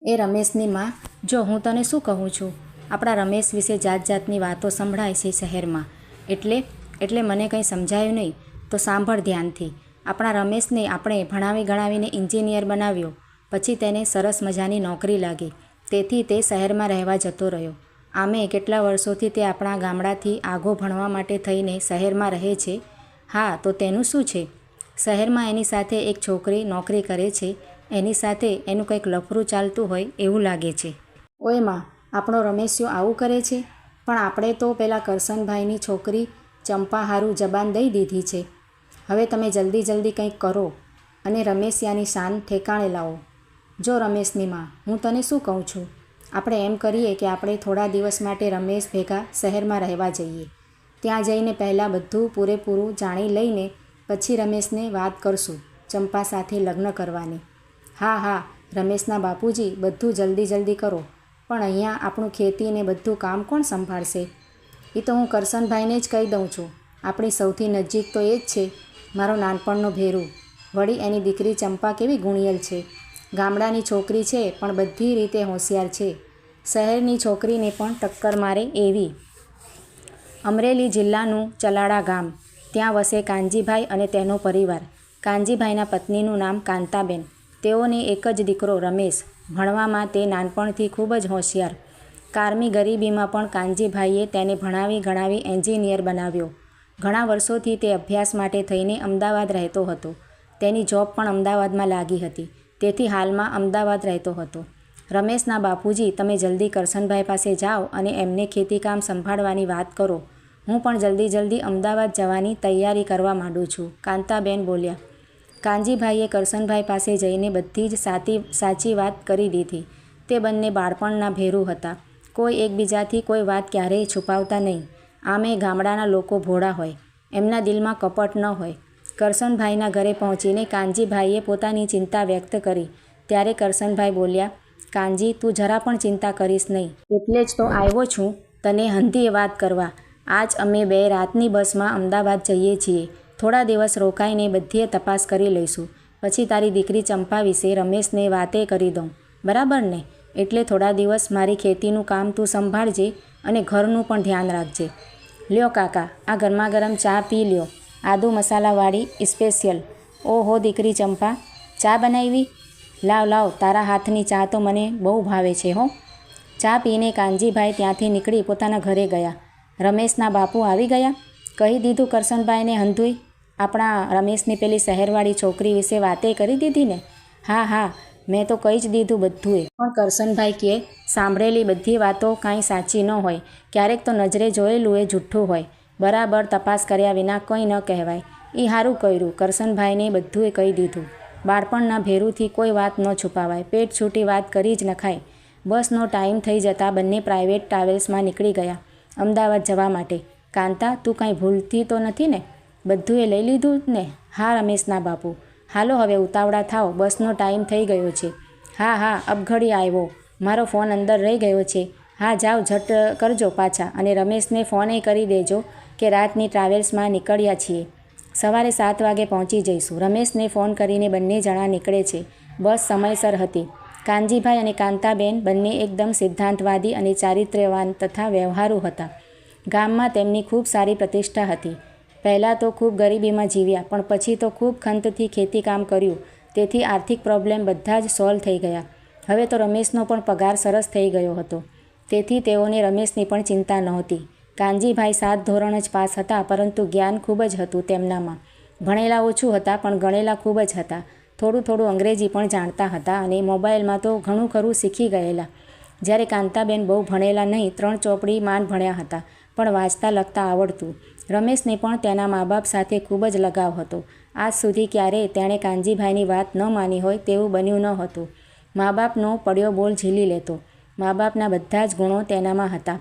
એ રમેશની માં, જો હું તને શું કહું છું, આપણા રમેશ વિશે જાત જાતની વાતો સંભળાય છે શહેરમાં. એટલે મને કંઈ સમજાયું નહીં. તો સાંભળ ધ્યાનથી. આપણા રમેશને આપણે ભણાવી ગણાવીને એન્જિનિયર બનાવ્યો. પછી તેને સરસ મજાની નોકરી લાગી. તેથી તે શહેરમાં રહેવા જતો રહ્યો. આમે કેટલા વર્ષોથી તે આપણા ગામડાથી આગો ભણવા માટે થઈને શહેરમાં રહે છે. હા, તો તેનું શું છે? શહેરમાં એની સાથે એક છોકરી નોકરી કરે છે. એની સાથે એનું કંઈક લફરું ચાલતું હોય એવું લાગે છે. ઓય માં, આપણો રમેશિયો આવું કરે છે? પણ આપણે તો પેલા કરશનભાઈની છોકરી ચંપા હારું જબાન દઈ દીધી છે. હવે તમે જલ્દી કંઈક કરો અને રમેશિયાની શાન ઠેકાણે લાવો. જો રમેશની માં, હું તને શું કહું છું, આપણે એમ કરીએ કે આપણે થોડા દિવસ માટે રમેશ ભેગા શહેરમાં રહેવા જઈએ. ત્યાં જઈને પહેલાં બધું પૂરેપૂરું જાણી લઈને પછી રમેશને વાત કરશું ચંપા સાથે લગ્ન કરવાની. હા, રમેશના બાપુજી, બધું જલ્દી કરો. પણ અહીંયા આપણું ખેતી ને બધું કામ કોણ સંભાળશે? એ તો હું કરશનભાઈને જ કહી દઉં છું. આપણી સૌથી નજીક તો એ જ છે, મારો નાનપણનો ભેરું. વળી એની દીકરી ચંપા કેવી ગુણિયલ છે. ગામડાની છોકરી છે પણ બધી રીતે હોશિયાર છે. શહેરની છોકરીને પણ ટક્કર મારે એવી. અમરેલી જિલ્લાનું ચલાળા ગામ. ત્યાં વસે કાનજીભાઈ અને તેનો પરિવાર. કાનજીભાઈના પત્નીનું નામ કાંતાબેન. તેઓને એક જ દીકરો રમેશ. ભણવામાં તે નાનપણથી ખૂબ જ હોશિયાર. કારમી ગરીબીમાં પણ કાનજીભાઈએ તેને ભણાવી ગણાવી એન્જિનિયર બનાવ્યો. ઘણા વર્ષોથી તે અભ્યાસ માટે થઈને અમદાવાદ રહેતો હતો. તેની જોબ પણ અમદાવાદમાં લાગી હતી. તેથી હાલમાં અમદાવાદ રહેતો હતો. રમેશના બાપુજી, તમે જલ્દી કરશનભાઈ પાસે જાઓ અને એમને ખેતીકામ સંભાળવાની વાત કરો. હું પણ જલ્દી અમદાવાદ જવાની તૈયારી કરવા માંડું છું, કાંતાબેન બોલ્યા. કાનજીભાઈએ કરશનભાઈ પાસે જઈને બધી જ સાચી વાત કરી દીધી. તે બંને બાળપણના ભેરું હતા. કોઈ એકબીજાથી કોઈ વાત ક્યારેય છુપાવતા નહીં. આમે ગામડાના લોકો ભોળા હોય, એમના દિલમાં કપટ ન હોય. કરશનભાઈના ઘરે પહોંચીને કાનજીભાઈએ પોતાની ચિંતા વ્યક્ત કરી. ત્યારે કરશનભાઈ બોલ્યા, કાનજી, તું જરા પણ ચિંતા કરીશ નહીં. એટલે જ તો આવ્યો છું તને હંધીએ વાત કરવા. આજ અમે 2 રાતની બસમાં અમદાવાદ જઈએ છીએ. થોડા દિવસ રોકાઈને બધીએ તપાસ કરી લઈશું. પછી તારી દીકરી ચંપા વિશે રમેશને વાતે કરી દઉં. બરાબર ને? એટલે થોડા દિવસ મારી ખેતીનું કામ તું સંભાળજે અને ઘરનું પણ ધ્યાન રાખજે. લ્યો કાકા, આ ગરમાગરમ ચા પી લ્યો. આદુ મસાલાવાળી સ્પેશિયલ. ઓહો દીકરી ચંપા, ચા બનાવી? લાવ, તારા હાથની ચા તો મને બહુ ભાવે છે હો. ચા પીને કાનજીભાઈ ત્યાંથી નીકળી પોતાના ઘરે ગયા. રમેશના બાપુ આવી ગયા. કહી દીધું કરશનભાઈને હંધુય? આપણા રમેશની પેલી શહેરવાળી છોકરી વિશે વાતે કરી દીધી ને? હા, મેં તો કહી જ દીધું બધુંએ. પણ કરશનભાઈ કહે, સાંભળેલી બધી વાતો કાંઈ સાચી ન હોય. ક્યારેક તો નજરે જોયેલું એ જૂઠું હોય. બરાબર તપાસ કર્યા વિના કંઈ ન કહેવાય. એ સારું કર્યું. કરશનભાઈને બધુંએ કહી દીધું. બાળપણના ભેરુથી કોઈ વાત ન છુપાવાય. પેટ છૂટી વાત કરી જ નખાય. બસનો ટાઈમ થઈ જતાં બંને પ્રાઇવેટ ટ્રાવેલ્સમાં નીકળી ગયા અમદાવાદ જવા માટે. કાંતા, તું કાંઈ ભૂલતી તો નથી ને? બધુંએ લઈ લીધું ને? હા રમેશના બાપુ. હાલો હવે ઉતાવળા થાવ, બસનો ટાઈમ થઈ ગયો છે. હા, અબઘડી આવ્યો. મારો ફોન અંદર રહી ગયો છે. હા, જાઓ ઝટ કરજો પાછા અને રમેશને ફોને કરી દેજો કે રાતની ટ્રાવેલ્સમાં નીકળ્યા છીએ. સવારે 7 વાગે પહોંચી જઈશું. રમેશને ફોન કરીને બંને જણા નીકળે છે. બસ સમયસર હતી. કાનજીભાઈ અને કાંતાબેન બંને એકદમ સિદ્ધાંતવાદી અને ચારિત્ર્યવાન તથા વ્યવહારુ હતા. ગામમાં તેમની ખૂબ સારી પ્રતિષ્ઠા હતી. પહેલાં તો ખૂબ ગરીબીમાં જીવ્યા, પણ પછી તો ખૂબ ખંતથી ખેતીકામ કર્યું. તેથી આર્થિક પ્રોબ્લેમ બધા જ સોલ્વ થઈ ગયા. હવે તો રમેશનો પણ પગાર સરસ થઈ ગયો હતો. તેથી તેઓને રમેશની પણ ચિંતા નહોતી. કાનજીભાઈ 7 ધોરણ જ પાસ હતા, પરંતુ જ્ઞાન ખૂબ જ હતું તેમનામાં. ભણેલા ઓછું હતા પણ ગણેલા ખૂબ જ હતા. થોડું અંગ્રેજી પણ જાણતા હતા અને મોબાઈલમાં તો ઘણું ખરું શીખી ગયેલા. જ્યારે કાંતાબેન બહુ ભણેલા નહીં, 3 ચોપડી માંડ ભણ્યા હતા, પણ વાંચતા લખતા આવડતું. રમેશને પણ તેના મા બાપ સાથે ખૂબ જ લગાવ હતો. આજ સુધી ક્યારેય તેણે કાનજીભાઈની વાત ન માની હોય તેવું બન્યું ન હતું. મા બાપનો પડ્યો બોલ ઝીલી લેતો. મા બાપના બધા જ ગુણો તેનામાં હતા.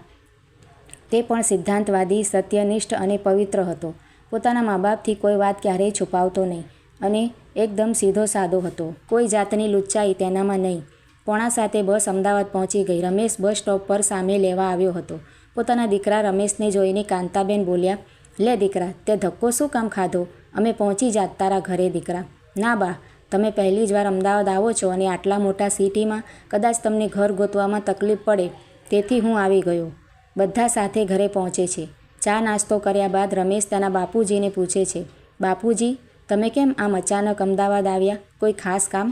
તે પણ સિદ્ધાંતવાદી, સત્યનિષ્ઠ અને પવિત્ર હતો. પોતાના મા બાપથી કોઈ વાત ક્યારેય છુપાવતો નહીં અને એકદમ સીધો સાદો હતો. કોઈ જાતની લુચ્ચાઈ તેનામાં નહીં. 6:45 બસ અમદાવાદ પહોંચી ગઈ. રમેશ બસ સ્ટોપ પર સામે લેવા આવ્યો હતો. પોતાના દીકરા રમેશને જોઈને કાંતાબેન બોલ્યા, લે દીકરા, તે ધક્કો શું કામ ખાધો? અમે પહોંચી જાત તારા ઘરે દીકરા. ના બા, તમે પહેલી જ વાર અમદાવાદ આવો છો અને આટલા મોટા સિટીમાં કદાચ તમને ઘર ગોતવામાં તકલીફ પડે, તેથી હું આવી ગયો. બધા સાથે ઘરે પહોંચે છે. ચા નાસ્તો કર્યા બાદ રમેશ તેના બાપુજીને પૂછે છે, બાપુજી, તમે કેમ આમ અચાનક અમદાવાદ આવ્યા? કોઈ ખાસ કામ?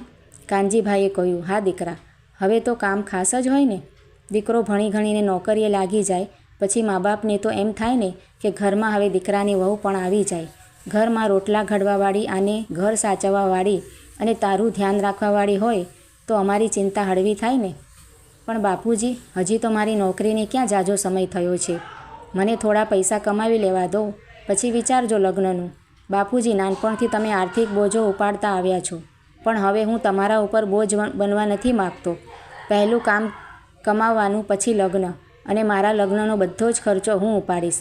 કાનજીભાઈએ કહ્યું, હા દીકરા, હવે તો કામ ખાસ જ હોય ને. દીકરો ભણી ગણીને નોકરીએ લાગી જાય પછી મા બાપને તો એમ થાય ને કે ઘરમાં હવે દીકરાની વહુ પણ આવી જાય. ઘરમાં રોટલા ઘડવાવાળી અને ઘર સાચવવાવાળી અને તારું ધ્યાન રાખવાવાળી હોય તો અમારી ચિંતા હળવી થાય ને. પણ બાપુજી, હજી તો મારી નોકરીને ક્યાં જાજો સમય થયો છે. મને થોડા પૈસા કમાવી લેવા દો, પછી વિચારજો લગ્નનું. બાપુજી, નાનપણથી તમે આર્થિક બોજો ઉપાડતા આવ્યા છો, પણ હવે હું તમારા ઉપર બોજ બનવા નથી માગતો. પહેલું કામ કમાવાનું, પછી લગ્ન, અને મારા લગ્નનો બધો જ ખર્ચો હું ઉપાડીશ.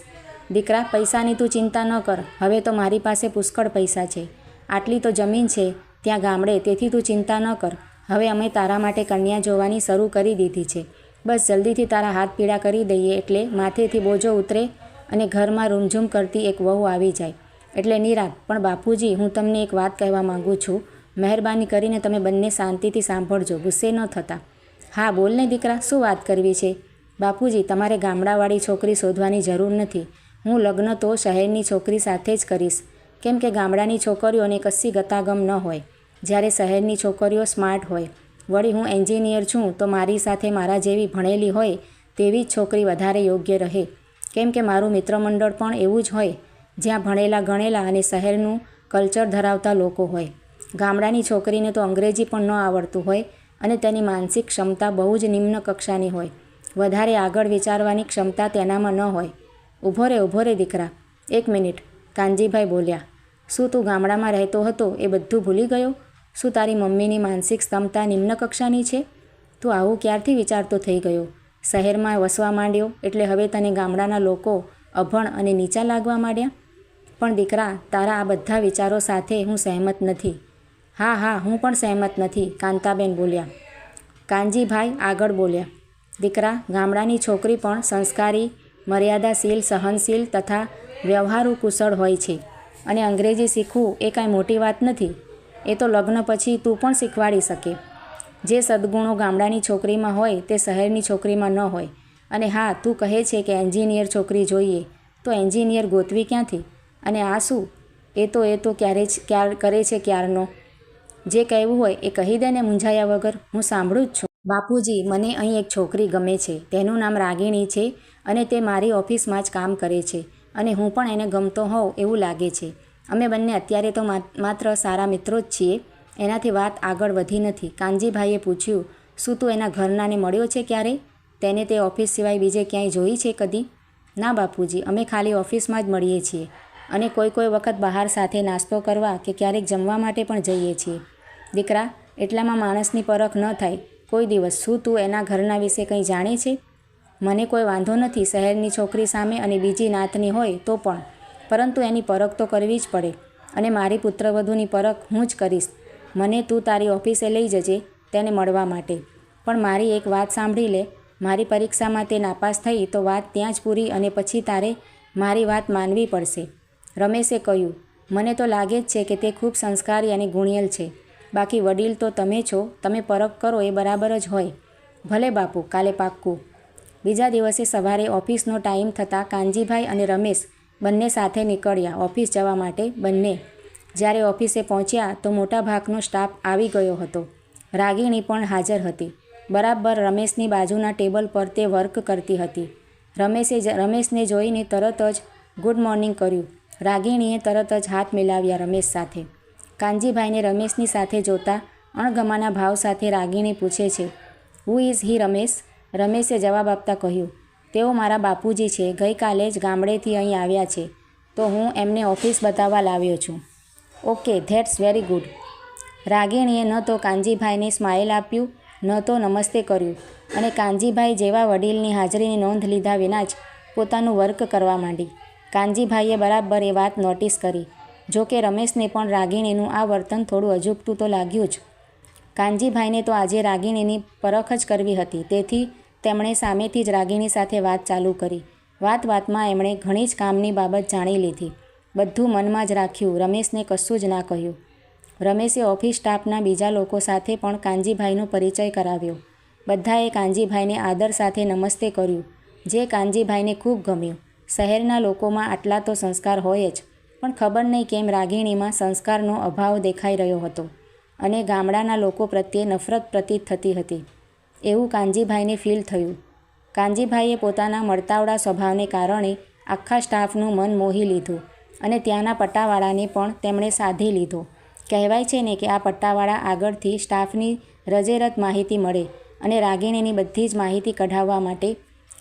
દીકરા, પૈસાની તું ચિંતા ન કર. હવે તો મારી પાસે પુષ્કળ પૈસા છે. આટલી તો જમીન છે ત્યાં ગામડે, તેથી તું ચિંતા ન કર. હવે અમે તારા માટે કન્યા જોવાની શરૂ કરી દીધી છે. બસ જલ્દીથી તારા હાથ પીળા કરી દઈએ એટલે માથેથી બોજો ઉતરે અને ઘરમાં રૂમઝૂમ કરતી એક વહુ આવી જાય એટલે નિરાંત. પણ બાપુજી, હું તમને એક વાત કહેવા માગું છું. મહેરબાની કરીને તમે બંને શાંતિથી સાંભળજો, ગુસ્સે ન થતા. હા બોલ ને દીકરા, શું વાત કરવી છે? બાપુજી, તમારે ગામડાવાળી છોકરી શોધવાની જરૂર નથી. હું લગ્ન તો શહેરની છોકરી સાથે જ કરીશ, કેમ કે ગામડાની છોકરીઓને કશી ગતાગમ ન હોય, જ્યારે શહેરની છોકરીઓ સ્માર્ટ હોય. વળી હું એન્જિનિયર છું તો મારી સાથે મારા જેવી ભણેલી હોય તેવી જ છોકરી વધારે યોગ્ય રહે, કેમ કે મારું મિત્રમંડળ પણ એવું જ હોય જ્યાં ભણેલા ગણેલા અને શહેરનું કલ્ચર ધરાવતા લોકો હોય. ગામડાની છોકરીને તો અંગ્રેજી પણ ન આવડતું હોય અને તેની માનસિક ક્ષમતા બહુ જ નિમ્ન કક્ષાની હોય. વધારે આગળ વિચારવાની ક્ષમતા તેનામાં ન હોય. ઊભો રે દીકરા, 1 મિનિટ. કાનજીભાઈ બોલ્યા, શું તું ગામડામાં રહેતો હતો એ બધું ભૂલી ગયો? શું તારી મમ્મીની માનસિક ક્ષમતા નિમ્ન કક્ષાની છે? તું આવું ક્યારથી વિચારતો થઈ ગયો? શહેરમાં વસવા માંડ્યો એટલે હવે તને ગામડાના લોકો અભણ અને નીચા લાગવા માંડ્યા? પણ દીકરા, તારા આ બધા વિચારો સાથે હું સહેમત નથી. હા, હું પણ સહેમત નથી, કાંતાબેન બોલ્યા. કાનજીભાઈ આગળ બોલ્યા, દીકરા, ગામડાની છોકરી પણ સંસ્કારી, મર્યાદાશીલ, સહનશીલ તથા વ્યવહારુ કુશળ હોય છે. અને અંગ્રેજી શીખવું એ કાંઈ મોટી વાત નથી. એ તો લગ્ન પછી તું પણ શીખવાડી શકે. જે સદ્ગુણો ગામડાની છોકરીમાં હોય તે શહેરની છોકરીમાં ન હોય. અને હા, તું કહે છે કે એન્જિનિયર છોકરી જોઈએ, તો એન્જિનિયર ગોતવી ક્યાંથી? અને આ શું? એ તો કરે છે ક્યારનો. જે કહેવું હોય એ કહી દે ને મૂંઝાયા વગર, હું સાંભળું જ છું. બાપુજી, મને અહીં એક છોકરી ગમે છે. તેનું નામ રાગિણી છે અને તે મારી ઓફિસમાં જ કામ કરે છે અને હું પણ એને ગમતો હોઉં એવું લાગે છે. અમે બંને અત્યારે તો માત્ર સારા મિત્રો જ છીએ. એનાથી વાત આગળ વધી નથી. કાનજીભાઈએ પૂછ્યું, શું તું એના ઘરનાને મળ્યો છે ક્યારે? તેને તે ઓફિસ સિવાય બીજે ક્યાંય જોઈ છે કદી? ના બાપુજી, અમે ખાલી ઓફિસમાં જ મળીએ છીએ અને કોઈ વખત બહાર સાથે નાસ્તો કરવા કે ક્યારેક જમવા માટે પણ જઈએ છીએ. દીકરા, એટલામાં માણસની પરખ ન થાય કોઈ દિવસ. શું તું એના ઘરના વિશે કંઈ જાણે છે? મને કોઈ વાંધો નથી શહેરની છોકરી સામે અને બીજી નાતની હોય તો પણ, પરંતુ એની પરખ તો કરવી જ પડે અને મારી પુત્રવધૂની પરખ હું જ કરીશ. મને તું તારી ઓફિસે લઈ જજે તેને મળવા માટે. પણ મારી એક વાત સાંભળી લે. મારી પરીક્ષામાં તે નાપાસ થઈ તો વાત ત્યાં જ પૂરી અને પછી તારે મારી વાત માનવી પડશે. રમેશે કહ્યું, મને તો લાગે જ છે કે તે ખૂબ સંસ્કારી અને ગુણિયલ છે. બાકી વડીલ તો તમે છો, તમે પરખ કરો એ બરાબર જ હોય. ભલે બાપુ, કાલે પાક્કું. બીજા દિવસે સવારે ઓફિસનો ટાઈમ થતાં કાનજીભાઈ અને રમેશ બંને સાથે નીકળ્યા ઓફિસ જવા માટે. બંને જ્યારે ઓફિસે પહોંચ્યા તો મોટાભાગનો સ્ટાફ આવી ગયો હતો. રાગિણી પણ હાજર હતી. બરાબર રમેશની બાજુના ટેબલ પર તે વર્ક કરતી હતી. રમેશને જોઈને તરત જ ગુડ મોર્નિંગ કર્યું. રાગિણીએ તરત જ હાથ મિલાવ્યા રમેશ સાથે. કાનજીભાઈને રમેશની સાથે જોતા અણગમાના ભાવ સાથે રાગિણી પૂછે છે, હુ ઇઝ હી રમેશ? રમેશે જવાબ આપતા કહ્યું, તેઓ મારા બાપુજી છે. ગઈકાલે જ ગામડેથી અહીં આવ્યા છે તો હું એમને ઓફિસ બતાવવા લાવ્યો છું. Okay, that's very good. રાગિણીએ ન તો કાનજીભાઈને સ્માઇલ આપ્યું ન તો નમસ્તે કર્યું અને કાનજીભાઈ જેવા વડીલની હાજરીની નોંધ લીધા વિના જ પોતાનું વર્ક કરવા માંડી. કાનજીભાઈએ બરાબર એ વાત નોટિસ કરી. જો કે રમેશને પણ રાગિણીનું આ વર્તન થોડું અજુગતું તો લાગ્યું જ. કાનજીભાઈને તો આજે રાગિણીની પરખ જ કરવી હતી, તેથી તેમણે સામેથી જ રાગિણી સાથે વાત ચાલુ કરી. વાતમાં એમણે ઘણી જ કામની બાબત જાણી લીધી. બધું મનમાં જ રાખ્યું. રમેશને કશું જ ના કહ્યું. રમેશે ઓફિસ સ્ટાફના બીજા લોકો સાથે પણ કાનજીભાઈનો પરિચય કરાવ્યો. બધાએ કાનજીભાઈને આદર સાથે નમસ્તે કર્યું, જે કાનજીભાઈને ખૂબ ગમ્યું. શહેરના લોકોમાં આટલા તો સંસ્કાર હોય જ, પણ ખબર નહીં કેમ રાગીણીમાં સંસ્કારનો અભાવ દેખાઈ રહ્યો હતો અને ગામડાના લોકો પ્રત્યે નફરત પ્રતીત થતી હતી, એવું કાનજીભાઈને ફીલ થયું. કાનજીભાઈએ પોતાના મળતાવડા સ્વભાવને કારણે આખા સ્ટાફનું મન મોહી લીધું અને ત્યાંના પટ્ટાવાળાને પણ તેમણે સાધી લીધો. કહેવાય છે ને કે આ પટ્ટાવાળા આગળથી સ્ટાફની રજેરત માહિતી મળે અને રાગીણીની બધી જ માહિતી કઢાવવા માટે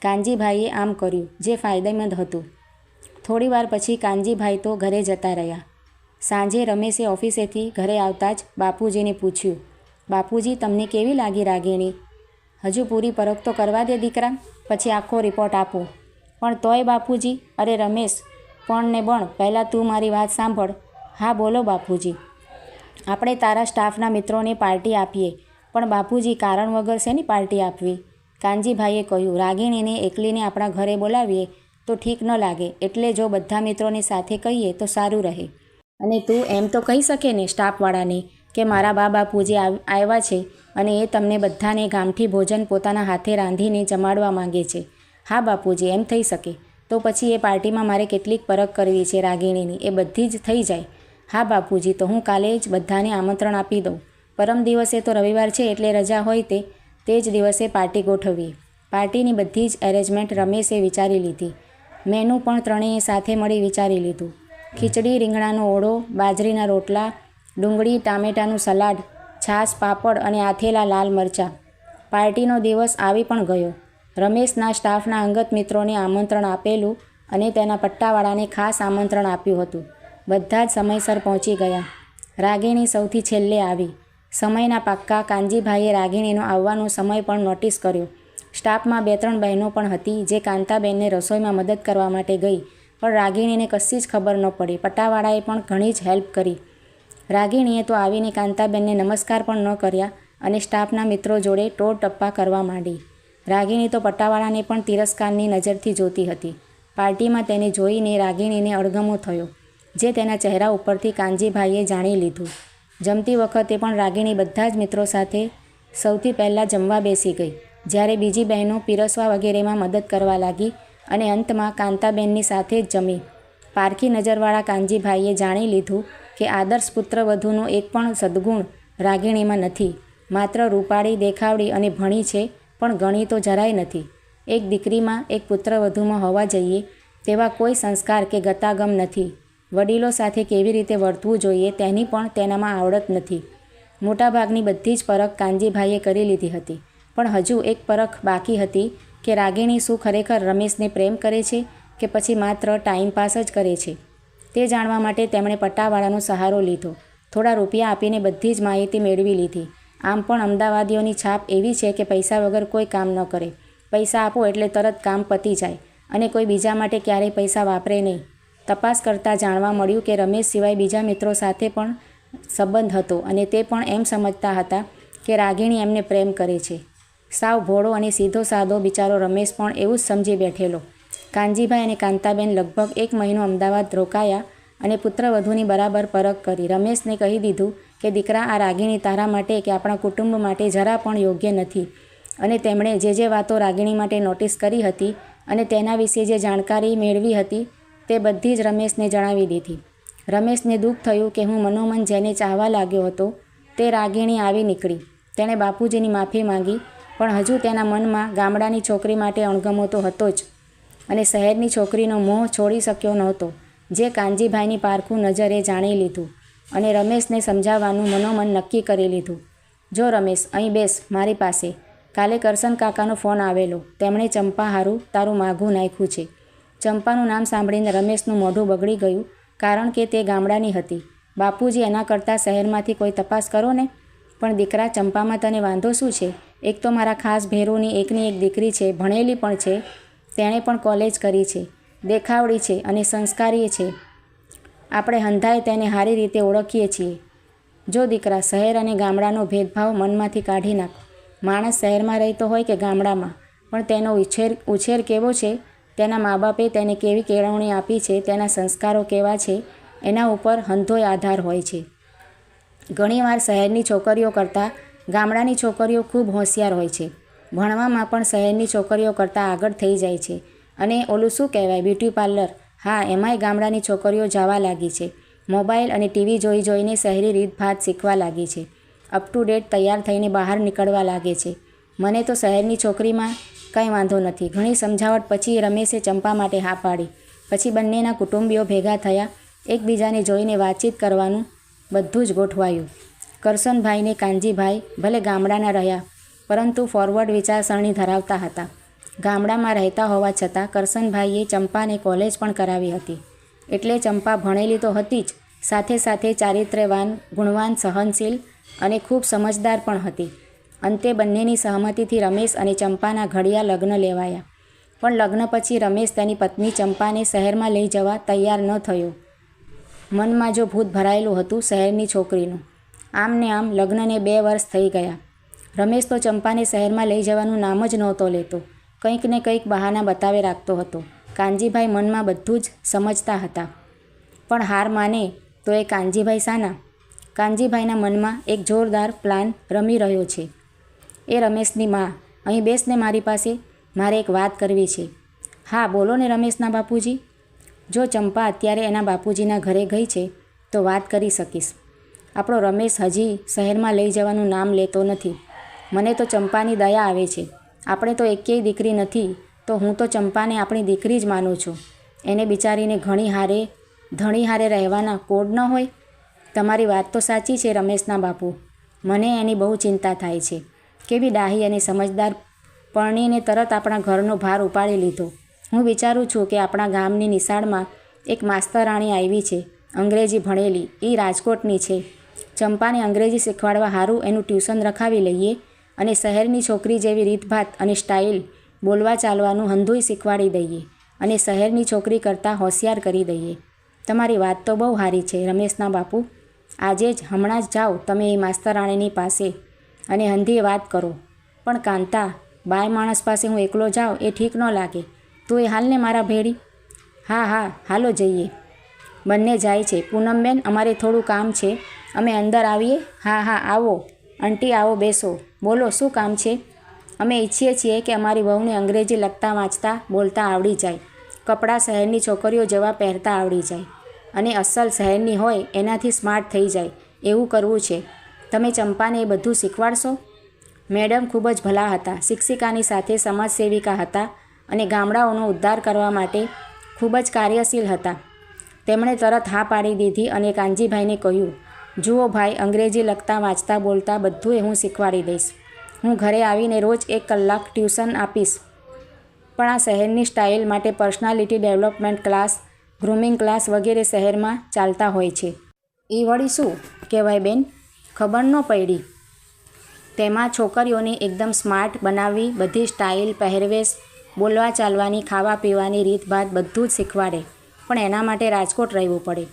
કાનજીભાઈએ આમ કર્યું, જે ફાયદેમંદ હતું. થોડીવાર પછી કાનજીભાઈ તો ઘરે જતા રહ્યા. સાંજે રમેશે ઓફિસેથી ઘરે આવતા જ બાપુજીને પૂછ્યું, બાપુજી તમને કેવી લાગી રાગીણી? હજુ પૂરી પરખ તો કરવા દે દીકરા, પછી આખો રિપોર્ટ આપો. પણ તોય બાપુજી, અરે રમેશ, પણ ને બણ, પહેલાં તું મારી વાત સાંભળ. હા બોલો બાપુજી. આપણે તારા સ્ટાફના મિત્રોને પાર્ટી આપીએ. પણ બાપુજી, કારણ વગર શેની પાર્ટી આપવી? કાનજીભાઈએ કહ્યું, રાગીણીને એકલીને આપણા ઘરે બોલાવીએ તો ઠીક ન લાગે, એટલે જો બધા મિત્રોને સાથે કહીએ તો સારું રહે. અને તું એમ તો કહી શકે ને સ્ટાફવાળાને કે મારા બા બાપુજી આવ્યા છે અને એ તમને બધાને ગામઠી ભોજન પોતાના હાથે રાંધીને જમાડવા માંગે છે. હા બાપુજી, એમ થઈ શકે. તો પછી એ પાર્ટીમાં મારે કેટલીક પરખ કરવી છે રાગીણીની, એ બધી જ થઈ જાય. હા બાપુજી, તો હું કાલે જ બધાને આમંત્રણ આપી દઉં. પરમ દિવસે તો રવિવાર છે એટલે રજા હોય તે જ દિવસે પાર્ટી ગોઠવીએ. પાર્ટીની બધી જ એરેન્જમેન્ટ રમેશે વિચારી લીધી. મેનુ પણ ત્રણેય સાથે મળી વિચારી લીધું. ખીચડી, રીંગણાનો ઓળો, બાજરીના રોટલા, ડુંગળી ટામેટાનું સલાડ, છાશ, પાપડ અને આથેલા લાલ મરચાં. પાર્ટીનો દિવસ આવી પણ ગયો. રમેશના સ્ટાફના અંગત મિત્રોને આમંત્રણ આપેલું અને તેના પટ્ટાવાળાને ખાસ આમંત્રણ આપ્યું હતું. બધા જ સમયસર પહોંચી ગયા. રાગીણી સૌથી છેલ્લે આવી. સમયના પાક્કા કાનજીભાઈએ રાગીણીનો આવવાનો સમય પણ નોટિસ કર્યો. સ્ટાફમાં 2-3 બહેનો પણ હતી જે કાંતાબેનને રસોઈમાં મદદ કરવા માટે ગઈ, પણ રાગીણીને કશી જ ખબર ન પડી. પટ્ટાવાળાએ પણ ઘણી જ હેલ્પ કરી. રાગીણીએ તો આવીને કાંતાબેનને નમસ્કાર પણ ન કર્યા અને સ્ટાફના મિત્રો જોડે ટોર ટપ્પા કરવા માંડી. રાગીણી તો પટ્ટાવાળાને પણ તિરસ્કારની નજરથી જોતી હતી. પાર્ટીમાં તેને જોઈને રાગીણીને અણગમો થયો, જે તેના ચહેરા ઉપરથી કાનજીભાઈએ જાણી લીધું. જમતી વખતે પણ રાગીણી બધા જ મિત્રો સાથે સૌથી પહેલાં જમવા બેસી ગઈ, જ્યારે બીજી બહેનો પીરસવા વગેરેમાં મદદ કરવા લાગી અને અંતમાં કાંતાબેનની સાથે જ જમી. પારખી નજરવાળા કાનજીભાઈએ જાણી લીધું કે આદર્શ પુત્રવધૂનો એક પણ સદ્ગુણ રાગીણીમાં નથી. માત્ર રૂપાળી, દેખાવડી અને ભણી છે, પણ ગણી તો જરાય નથી. એક દીકરીમાં, એક પુત્રવધૂમાં હોવા જોઈએ તેવા કોઈ સંસ્કાર કે ગતાગમ નથી. વડીલો સાથે કેવી રીતે વર્તવું જોઈએ તેની પણ તેનામાં આવડત નથી. મોટાભાગની બધી જ પરખ કાનજીભાઈએ કરી લીધી હતી, પણ હજુ એક પરખ બાકી હતી કે રાગીણી શું ખરેખર રમેશને પ્રેમ કરે છે કે પછી માત્ર ટાઈમપાસ જ કરે છે. તે જાણવા માટે તેમણે પટ્ટાવાળાનો સહારો લીધો. થોડા રૂપિયા આપીને બધી જ માહિતી મેળવી લીધી. આમ પણ અમદાવાદીઓની છાપ એવી છે કે પૈસા વગર કોઈ કામ ન કરે. પૈસા આપો એટલે તરત કામ પતી જાય અને કોઈ બીજા માટે ક્યારેય પૈસા વાપરે નહીં. તપાસ કરતાં જાણવા મળ્યું કે રમેશ સિવાય બીજા મિત્રો સાથે પણ સંબંધ હતો અને તે પણ એમ સમજતા હતા કે રાગીણી એમને પ્રેમ કરે છે. સાવ ભોળો અને સીધો સાદો બિચારો રમેશ પણ એવું જ સમજી બેઠેલો. કાનજીભાઈ અને કાંતાબેન લગભગ 1 મહિનો અમદાવાદ રોકાયા અને પુત્રવધૂની બરાબર પરખ કરી. રમેશને કહી દીધું કે દીકરા, આ રાગીણી તારા માટે કે આપણા કુટુંબ માટે જરા પણ યોગ્ય નથી. અને તેમણે જે વાતો રાગીણી માટે નોટિસ કરી હતી અને તેના વિશે જે જાણકારી મેળવી હતી તે બધી જ રમેશને જણાવી દીધી. રમેશને દુઃખ થયું કે હું મનોમન જેને ચાહવા લાગ્યો હતો તે રાગીણી આવી નીકળી. તેણે બાપુજીની માફી માંગી, પણ હજુ તેના મનમાં ગામડાની છોકરી માટે અણગમો તો હતો જ અને શહેરની છોકરીનો મોહ છોડી શક્યો નહોતો, જે કાનજીભાઈની પારખું નજરે જાણી લીધું અને રમેશને સમજાવવાનું મનોમન નક્કી કરી લીધું. જો રમેશ, અહીં બેસ મારી પાસે. કાલે કરશન કાકાનો ફોન આવેલો. તેમણે ચંપા હારું તારું માગું નાખ્યું છે. ચંપાનું નામ સાંભળીને રમેશનું મોઢું બગડી ગયું, કારણ કે તે ગામડાની હતી. બાપુજી, એના કરતાં શહેરમાંથી કોઈ તપાસ કરો ને. પણ દીકરા, ચંપામાં તને વાંધો શું છે? એક તો મારા ખાસ ભેરુની એકની એક દીકરી છે, ભણેલી પણ છે, તેણે પણ કોલેજ કરી છે, દેખાવડી છે અને સંસ્કારી છે. આપણે હંધાય તેને સારી રીતે ઓળખીએ છીએ. જો દીકરા, શહેર અને ગામડાનો ભેદભાવ મનમાંથી કાઢી નાખ. માણસ શહેરમાં રહેતો હોય કે ગામડામાં, પણ તેનો ઉછેર કેવો છે, તેના મા બાપે તેને કેવી કેળવણી આપી છે, તેના સંસ્કારો કેવા છે, એના ઉપર હંધોય આધાર હોય છે. ઘણીવાર શહેરની છોકરીઓ કરતાં ગામડાની છોકરીઓ ખૂબ હોશિયાર હોય છે. ભણવામાં પણ શહેરની છોકરીઓ કરતાં આગળ થઈ જાય છે. અને ઓલું શું કહેવાય, બ્યુટી પાર્લર, હા એમાંય ગામડાની છોકરીઓ જવા લાગી છે. મોબાઈલ અને ટીવી જોઈ જોઈને શહેરી રીતભાત શીખવા લાગી છે. અપ ટુ ડેટ તૈયાર થઈને બહાર નીકળવા લાગે છે. મને તો શહેરની છોકરીમાં કંઈ વાંધો નથી. ઘણી સમજાવટ પછી રમેશે ચંપા માટે હા પાડી. પછી બંનેના કુટુંબીઓ ભેગા થયા. એકબીજાને જોઈને વાતચીત કરવાનું બધું જ ગોઠવાયું. કરશનભાઈને કાનજીભાઈ ભલે ગામડાના રહ્યા, પરંતુ ફોરવર્ડ વિચારસરણી ધરાવતા હતા. ગામડામાં રહેતા હોવા છતાં કરશનભાઈએ ચંપાને કોલેજ પણ કરાવી હતી. એટલે ચંપા ભણેલી તો હતી જ, સાથે સાથે ચારિત્ર્યવાન, ગુણવાન, સહનશીલ અને ખૂબ સમજદાર પણ હતી. અંતે બંનેની સહમતિથી રમેશ અને ચંપાના ઘડિયા લગ્ન લેવાયા. પણ લગ્ન પછી રમેશ તેની પત્ની ચંપાને શહેરમાં લઈ જવા તૈયાર ન થયો. મનમાં જો ભૂત ભરાયેલું હતું શહેરની છોકરીનું. આમ ને આમ લગ્નને 2 વર્ષ થઈ ગયા. રમેશ તો ચંપાને શહેરમાં લઈ જવાનું નામ જ નહોતો લેતો. કંઈક ને કંઈક બહાના બતાવે રાખતો હતો. કાનજીભાઈ મનમાં બધું જ સમજતા હતા, પણ હાર માને તો એ કાનજીભાઈ શાના? કાનજીભાઈના મનમાં એક જોરદાર પ્લાન રમી રહ્યો છે. એ રમેશની માં, અહીં બેસને મારી પાસે, મારે એક વાત કરવી છે. હા બોલો ને રમેશના બાપુજી. જો ચંપા અત્યારે એના બાપુજીના ઘરે ગઈ છે તો વાત કરી શકીશ. આપણો રમેશ હજી શહેરમાં લઈ જવાનું નામ લેતો નથી. મને તો ચંપાની દયા આવે છે. આપણે તો એકેય દીકરી નથી, તો હું તો ચંપાને આપણી દીકરી જ માનું છું. એને બિચારીને ધણી હારે રહેવાના કોડ ન હોય. તમારી વાત તો સાચી છે રમેશના બાપુ. મને એની બહુ ચિંતા થાય છે. કેવી ડાહી અને સમજદાર, પરણીને તરત આપણા ઘરનો ભાર ઉપાડી લીધો. હું વિચારું છું કે આપણા ગામની નિશાળમાં એક માસ્તરાણી આવી છે, અંગ્રેજી ભણેલી, એ રાજકોટની છે. ચંપાને અંગ્રેજી શીખવાડવા સારું એનું ટ્યુશન રખાવી લઈએ અને શહેરની છોકરી જેવી રીતભાત અને સ્ટાઇલ, બોલવા ચાલવાનું હંધુય શીખવાડી દઈએ અને શહેરની છોકરી કરતાં હોશિયાર કરી દઈએ. તમારી વાત તો બહુ સારી છે રમેશના બાપુ. આજે જ હમણાં જ જાઓ તમે એ માસ્તરાણીની પાસે અને હંધીએ વાત કરો. પણ કાંતા, બાય માણસ પાસે હું એકલો જાઉં એ ઠીક ન લાગે. તું એ હાલને મારા ભેળી. હા હાલો જઈએ. બંને જાય છે. પૂનમબેન, અમારે થોડું કામ છે, અમે અંદર આવીએ? હા આવો આંટી, આવો બેસો. બોલો શું કામ છે? અમે ઈચ્છીએ છીએ કે અમારી વહુને અંગ્રેજી લખતા વાંચતા બોલતા આવડી જાય, કપડાં શહેરની છોકરીઓ જેવા પહેરતા આવડી જાય અને અસલ શહેરની હોય એનાથી સ્માર્ટ થઈ જાય, એવું કરવું છે. તમે ચંપાને એ બધું શીખવાડશો? મેડમ ખૂબ જ ભલા હતા. શિક્ષિકાની સાથે સમાજસેવિકા હતા અને ગામડાઓનો ઉદ્ધાર કરવા માટે ખૂબ જ કાર્યશીલ હતા. તેમણે તરત હા પાડી દીધી અને કાનજીભાઈને કહ્યું, જુઓ ભાઈ, અંગ્રેજી લખતા વાંચતા બોલતા બધું હું શીખવાડી દઈશ. હું ઘરે આવીને રોજ 1 કલાક ટ્યુશન આપીશ. પણ આ શહેરની સ્ટાઇલ માટે personality development class, grooming class વગેરે શહેરમાં ચાલતા હોય છે. એ વળી શું કહેવાય બેન? ખબર ન પડી. તેમાં છોકરીઓને એકદમ સ્માર્ટ બનાવવી, બધી સ્ટાઇલ, પહેરવેશ, બોલવા ચાલવાની, ખાવા પીવાની રીતભાત બધું જ શીખવાડે. પણ એના માટે રાજકોટ રહેવું પડે.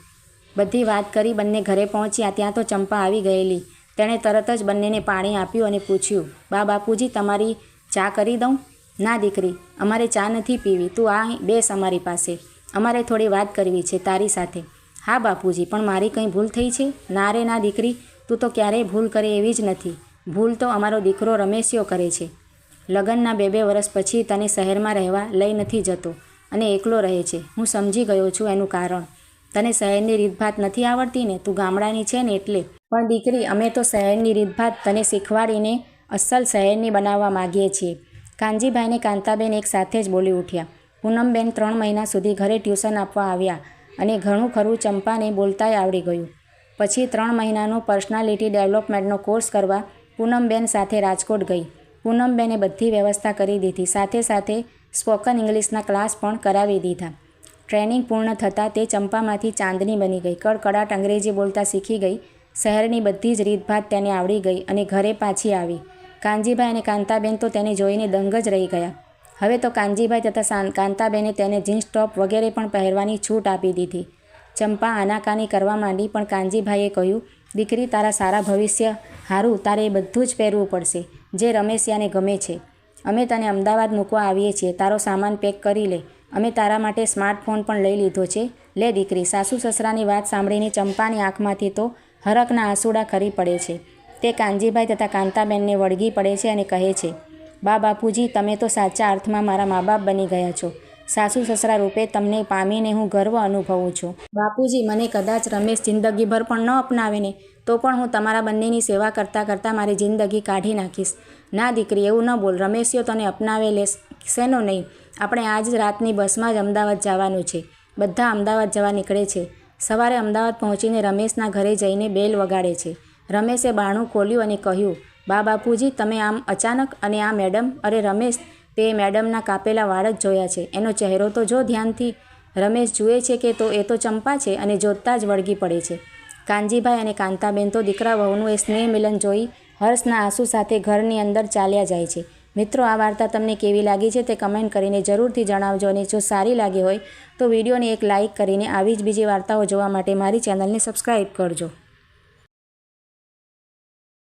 બધી વાત કરી બંને ઘરે પહોંચ્યા. ત્યાં તો ચંપા આવી ગયેલી. તેણે તરત જ બંનેને પાણી આપ્યું અને પૂછ્યું, બાપુજી તમારી ચા કરી દઉં? ના દીકરી, અમારે ચા નથી પીવી. તું આ બેસ અમારી પાસે, અમારે થોડી વાત કરવી છે તારી સાથે. હા બાપુજી, પણ મારી કંઈ ભૂલ થઈ છે? ના રે ના દીકરી, તું તો ક્યારેય ભૂલ કરે એવી જ નથી. ભૂલ તો અમારો દીકરો રમેશિયો કરે છે. લગ્નના 2 વર્ષ પછી તને શહેરમાં રહેવા લઈ નથી જતો અને એકલો રહે છે. હું સમજી ગયો છું એનું કારણ. તને શહેરની રીતભાત નથી આવડતી ને, તું ગામડાની છે ને એટલે. પણ દીકરી, અમે તો શહેરની રીતભાત તને શીખવાડીને અસલ શહેરની બનાવવા માગીએ છીએ. કાનજીભાઈને કાંતાબેન એક સાથે જ બોલી ઉઠ્યા. પૂનમબેન 3 મહિના સુધી ઘરે ટ્યુશન આપવા આવ્યા અને ઘણું ખરું ચંપાને બોલતાય આવડી ગયું. પછી 3 મહિનાનો પર્સનાલિટી ડેવલપમેન્ટનો કોર્સ કરવા પૂનમબેન સાથે રાજકોટ ગઈ. પૂનમબેને બધી વ્યવસ્થા કરી દીધી. સાથે સાથે સ્પોકન ઇંગ્લિશના ક્લાસ પણ કરાવી દીધા. ટ્રેનિંગ પૂર્ણ થતાં તે ચંપામાંથી ચાંદની બની ગઈ. કડકડાટ અંગ્રેજી બોલતા શીખી ગઈ. શહેરની બધી જ રીતભાત તેને આવડી ગઈ અને ઘરે પાછી આવી. કાનજીભાઈ અને કાંતાબેન તો તેને જોઈને દંગ જ રહી ગયા. હવે તો કાનજીભાઈ તથા કાંતાબેને તેને જીન્સ ટોપ વગેરે પણ પહેરવાની છૂટ આપી દીધી. ચંપા આનાકાની કરવા માંડી, પણ કાનજીભાઈએ કહ્યું, દીકરી, તારા સારા ભવિષ્ય હારું તારે એ બધું જ પહેરવું પડશે જે રમેશિયાને ગમે છે. અમે તને અમદાવાદ મૂકવા આવીએ છીએ. તારો સામાન પેક કરી લે. અમે તારા માટે સ્માર્ટફોન પણ લઈ લીધો છે. લે દીકરી. સાસુ સસરાની વાત સાંભળીને ચંપાની આંખમાંથી તો હરખના આંસુડા ખરી પડે છે. તે કાનજીભાઈ તથા કાંતાબેનને વળગી પડે છે અને કહે છે, બા બાપુજી, તમે તો સાચા અર્થમાં મારા મા બાપ બની ગયા છો. સાસુ સસરા રૂપે તમને પામીને હું ગર્વ અનુભવું છું. બાપુજી, મને કદાચ રમેશ જિંદગીભર પણ ન અપનાવે ને તો પણ હું તમારા બંનેની સેવા કરતાં કરતાં મારી જિંદગી કાઢી નાખીશ. ના દીકરી, એવું ન બોલ. રમેશિયો તને અપનાવે શેનો નહીં. આપણે આજ રાતની બસમાં જ અમદાવાદ જવાનું છે. બધા અમદાવાદ જવા નીકળે છે. સવારે અમદાવાદ પહોંચીને રમેશના ઘરે જઈને બેલ વગાડે છે. રમેશે બારણું ખોલ્યું અને કહ્યું, બા બાપુજી, તમે આમ અચાનક? અને આ મેડમ? અરે રમેશ, તે મેડમના કાપેલા વાળ જ જોયા છે. એનો ચહેરો તો જો ધ્યાનથી. રમેશ જુએ છે કે એ તો ચંપા છે અને જોતાં જ વળગી પડે છે. કાનજીભાઈ અને કાંતાબેન તો દીકરા વહુનું એ સ્નેહ મિલન જોઈ હર્ષના આંસુ સાથે ઘરની અંદર ચાલ્યા જાય છે. મિત્રો, આ વાર્તા તમને કેવી લાગી છે તે કમેન્ટ કરીને જરૂરથી જણાવજો. અને જો સારી લાગી હોય તો વિડીયોને એક લાઇક કરીને આવી જ બીજી વાર્તાઓ જોવા માટે મારી ચેનલને સબસ્ક્રાઈબ કરજો.